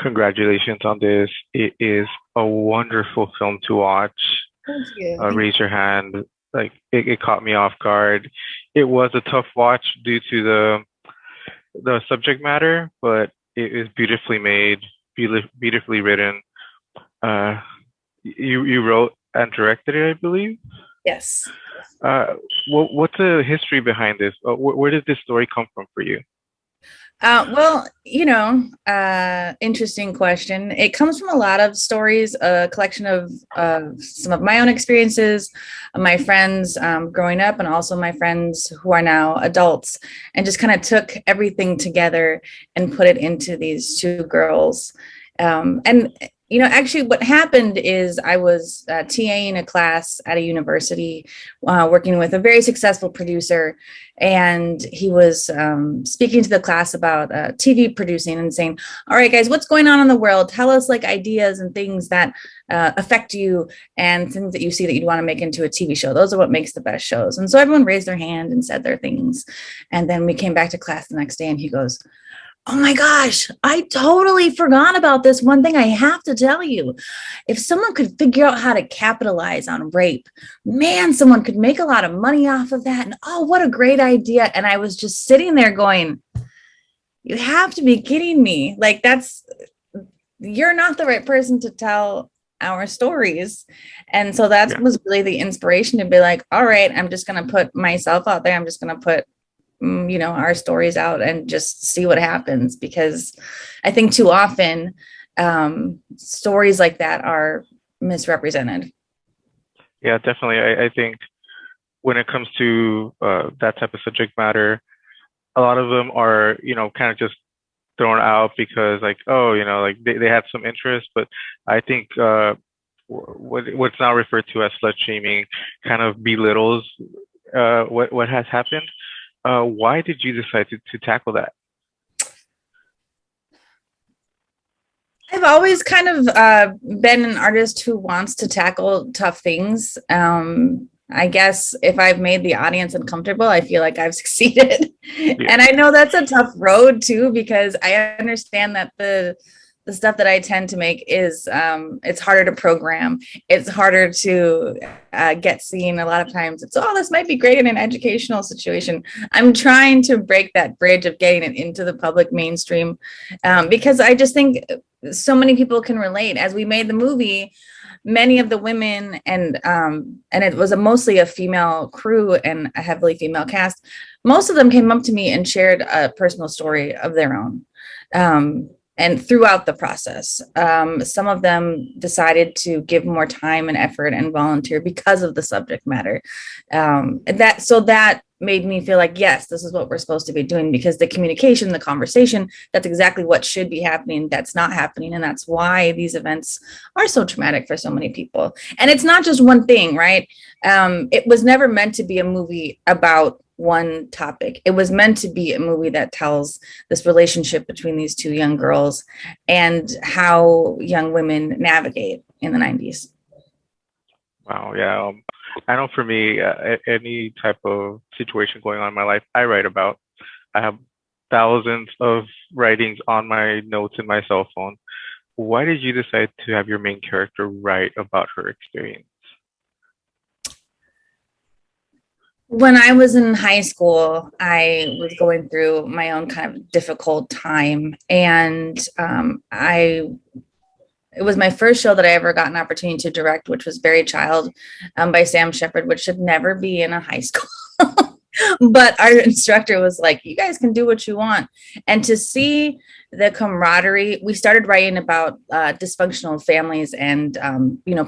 Congratulations on this. It is a wonderful film to watch. Thank you. Thank Raise your hand. Like it caught me off guard. It was a tough watch due to the subject matter, but it is beautifully made, beautifully written. Uh, you wrote and directed it, I believe. Yes. Uh, what's the history behind this? Where did this story come from for you? Interesting question. It comes from a lot of stories, a collection of some of my own experiences, my friends growing up, and also my friends who are now adults, and just kind of took everything together and put it into these two girls. And actually, what happened is I was TAing a class at a university, working with a very successful producer, and he was speaking to the class about TV producing and saying, "All right, guys, what's going on in the world? Tell us like ideas and things that affect you and things that you see that you'd want to make into a TV show. Those are what makes the best shows." And so everyone raised their hand and said their things, and then we came back to class the next day, and he goes, "Oh my gosh, I totally forgot about this one thing I have to tell you. If someone could figure out how to capitalize on rape, man, someone could make a lot of money off of that. And oh, what a great idea." And I was just sitting there going, "You have to be kidding me. Like, you're not the right person to tell our stories." And so that Yeah, was really the inspiration to be like, all right, I'm just going to put myself out there. I'm just going to put our stories out and just see what happens, because I think too often stories like that are misrepresented. yeah, definitely. I think when it comes to that type of subject matter, a lot of them are, kind of just thrown out because like, oh, like they had some interest, but I think what's now referred to as slut shaming kind of belittles what has happened. Why did you decide to tackle that? I've always kind of been an artist who wants to tackle tough things. I guess if I've made the audience uncomfortable, I feel like I've succeeded. Yeah, And I know that's a tough road too, because I understand that the stuff that I tend to make is it's harder to program. It's harder to get seen. A lot of times it's, oh, this might be great in an educational situation. I'm trying to break that bridge of getting it into the public mainstream, because I just think so many people can relate. As we made the movie, many of the women, and it was mostly a female crew and a heavily female cast, most of them came up to me and shared a personal story of their own. And throughout the process, some of them decided to give more time and effort and volunteer because of the subject matter. That made me feel like, yes, this is what we're supposed to be doing, because the communication, the conversation, that's exactly what should be happening. That's not happening. And that's why these events are so traumatic for so many people. And it's not just one thing, right? It was never meant to be a movie about one topic. It was meant to be a movie that tells this relationship between these two young girls and how young women navigate in the 90s. wow, yeah. I know for me, any type of situation going on in my life, I write about. I have thousands of writings on my notes in my cell phone. Why did you decide to have your main character write about her experience? When I was in high school, I was going through my own kind of difficult time, and I it was my first show that I ever got an opportunity to direct, which was Buried Child, by Sam Shepard, which should never be in a high school. But our instructor was like, "You guys can do what you want." And to see the camaraderie, we started writing about dysfunctional families and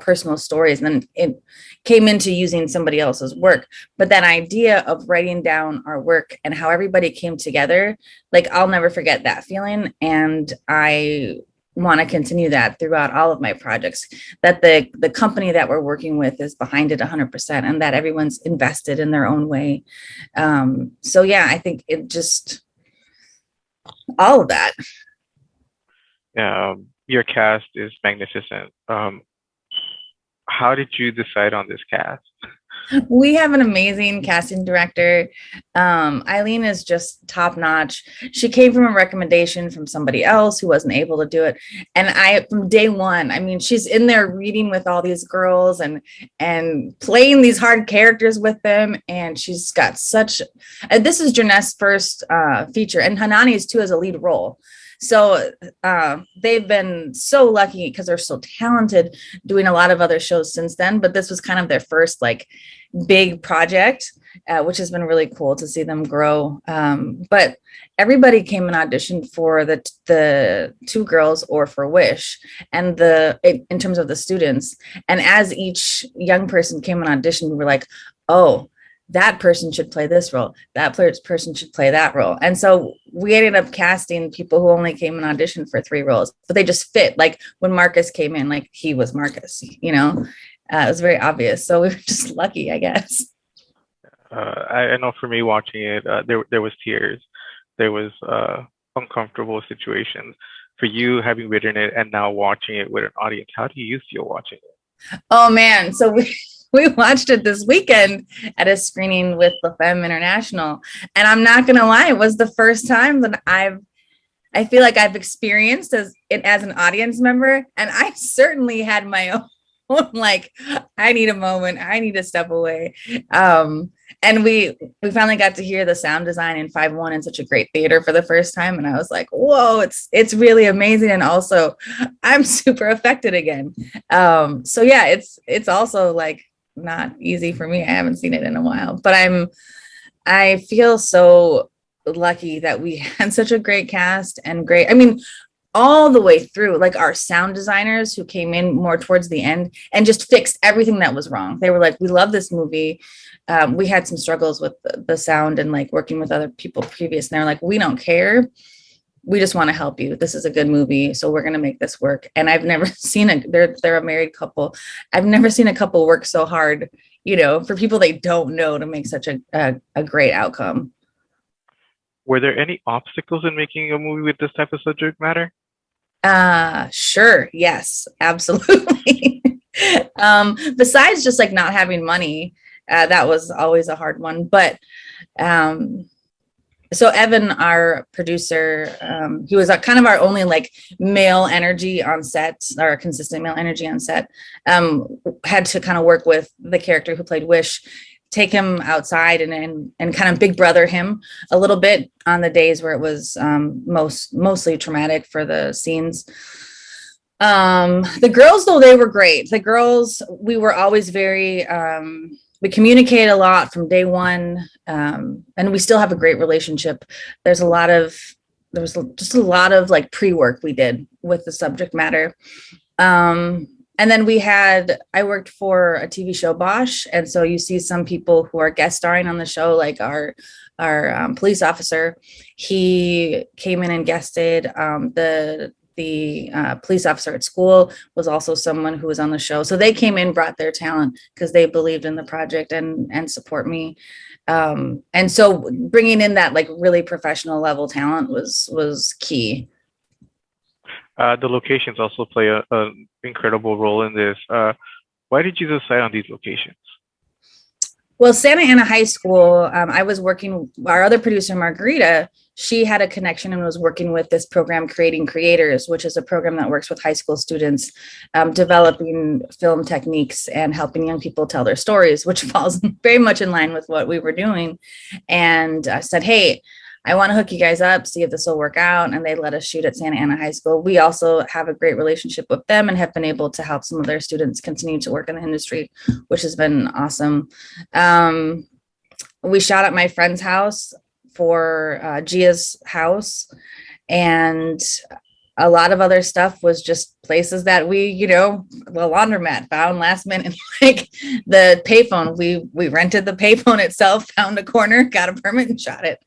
personal stories, and then it came into using somebody else's work. But that idea of writing down our work and how everybody came together, like, I'll never forget that feeling. And I want to continue that throughout all of my projects, that the company that we're working with is behind it 100%, and that everyone's invested in their own way. So yeah, I think it just, all of that. Yeah, your cast is magnificent. How did you decide on this cast? We have an amazing casting director. Eileen is just top notch. She came from a recommendation from somebody else who wasn't able to do it. And from day one, I mean, she's in there reading with all these girls and playing these hard characters with them. And she's got this is Jearnest's first feature, and Hanani's too as a lead role. So they've been so lucky because they're so talented, doing a lot of other shows since then. But this was kind of their first like big project, which has been really cool to see them grow. But everybody came and auditioned for the two girls or for Wish, and in terms of the students. And as each young person came and auditioned, we were like, oh, that person should play this role. That person should play that role. And so we ended up casting people who only came and auditioned for 3 roles, but they just fit. Like when Marcus came in, like he was Marcus, you know, it was very obvious. So we were just lucky, I guess. I know for me watching it, there was tears. There was uncomfortable situations. For you having written it and now watching it with an audience, how do you feel watching it? Oh man, so we watched it this weekend at a screening with La Femme International, and I'm not gonna lie, it was the first time that I feel like I've experienced as an audience member, and I certainly had my own like, I need a moment, I need to step away. And we finally got to hear the sound design in 5-1 in such a great theater for the first time, and I was like, whoa, it's really amazing. And also I'm super affected again. So yeah, it's also like not easy for me. I haven't seen it in a while, but I feel so lucky that we had such a great cast and great, I mean, all the way through, like our sound designers who came in more towards the end and just fixed everything that was wrong. They were like, we love this movie. We had some struggles with the sound and like working with other people previous. And they're like, we don't care. We just want to help you. This is a good movie. So we're going to make this work. And I've never seen they're a married couple. I've never seen a couple work so hard, you know, for people they don't know to make such a great outcome. Were there any obstacles in making a movie with this type of subject matter? Sure. Yes, absolutely. Besides just like not having money, that was always a hard one. But so Evan, our producer, he was kind of our only like male energy on set, or consistent male energy on set. Had to kind of work with the character who played Wish, take him outside and kind of big brother him a little bit on the days where it was mostly traumatic for the scenes. The girls, though, they were great. The girls, we were always very, we communicated a lot from day one, and we still have a great relationship. There was just a lot of like pre-work we did with the subject matter. And then I worked for a TV show, Bosch. And so you see some people who are guest starring on the show, like our police officer. He came in and guested. The police officer at school was also someone who was on the show. So they came in, brought their talent because they believed in the project and support me. And so bringing in that like really professional level talent was key. The locations also play an incredible role in this. Why did you decide on these locations? Well, Santa Ana High School, I was working, our other producer, Margarita, she had a connection and was working with this program, Creating Creators, which is a program that works with high school students, developing film techniques and helping young people tell their stories, which falls very much in line with what we were doing. And I said, hey, I want to hook you guys up, see if this will work out. And they let us shoot at Santa Ana High School. We also have a great relationship with them and have been able to help some of their students continue to work in the industry, which has been awesome. We shot at my friend's house for Gia's house, and a lot of other stuff was just places that we, the laundromat found last minute, like the payphone. We rented the payphone itself, found a corner, got a permit and shot it.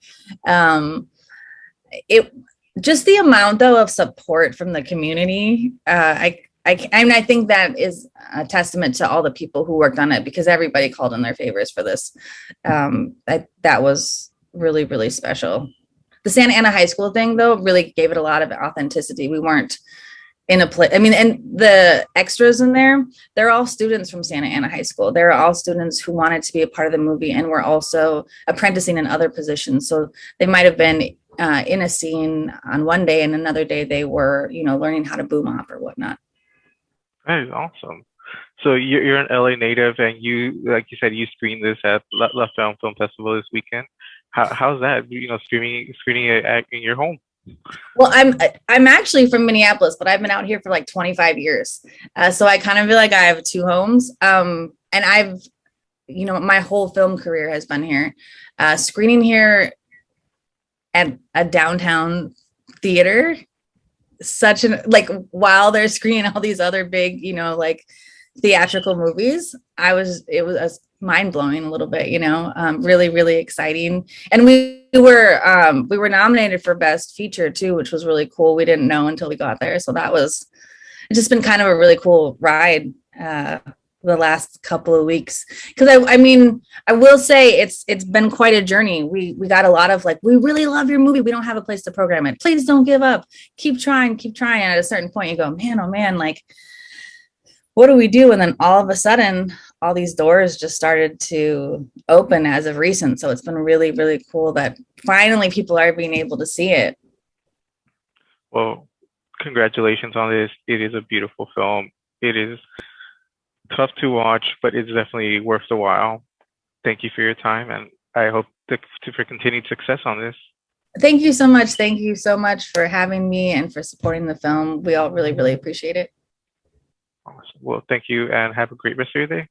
It just the amount though of support from the community. I think that is a testament to all the people who worked on it, because everybody called in their favors for this. That was really, really special. The Santa Ana High School thing, though, really gave it a lot of authenticity. We weren't in a play. I mean, and the extras in there, they're all students from Santa Ana High School. They're all students who wanted to be a part of the movie and were also apprenticing in other positions. So they might have been in a scene on one day, and another day they were, learning how to boom op or whatnot. That is awesome. So you're an LA native, and you, like you said, you screened this at La Film Festival this weekend. How's that? Screening it in your home. Well, I'm actually from Minneapolis, but I've been out here for like 25 years. So I kind of feel like I have two homes. And I've, my whole film career has been here. Screening here at a downtown theater, while they're screening all these other big, like theatrical movies, it was mind blowing a little bit, really, really exciting. And we were nominated for Best Feature too, which was really cool. We didn't know until we got there. So it's just been kind of a really cool ride the last couple of weeks. Because I will say it's been quite a journey. We got a lot of we really love your movie. We don't have a place to program it. Please don't give up. Keep trying. And at a certain point you go, man, oh man, what do we do? And then all of a sudden, all these doors just started to open as of recent. So it's been really, really cool that finally people are being able to see it. Well, congratulations on this. It is a beautiful film. It is tough to watch, but it's definitely worth the while. Thank you for your time, and I hope for continued success on this. Thank you so much. Thank you so much for having me and for supporting the film. We all really, really appreciate it. Awesome. Well, thank you, and have a great rest of your day.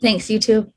Thanks, you too.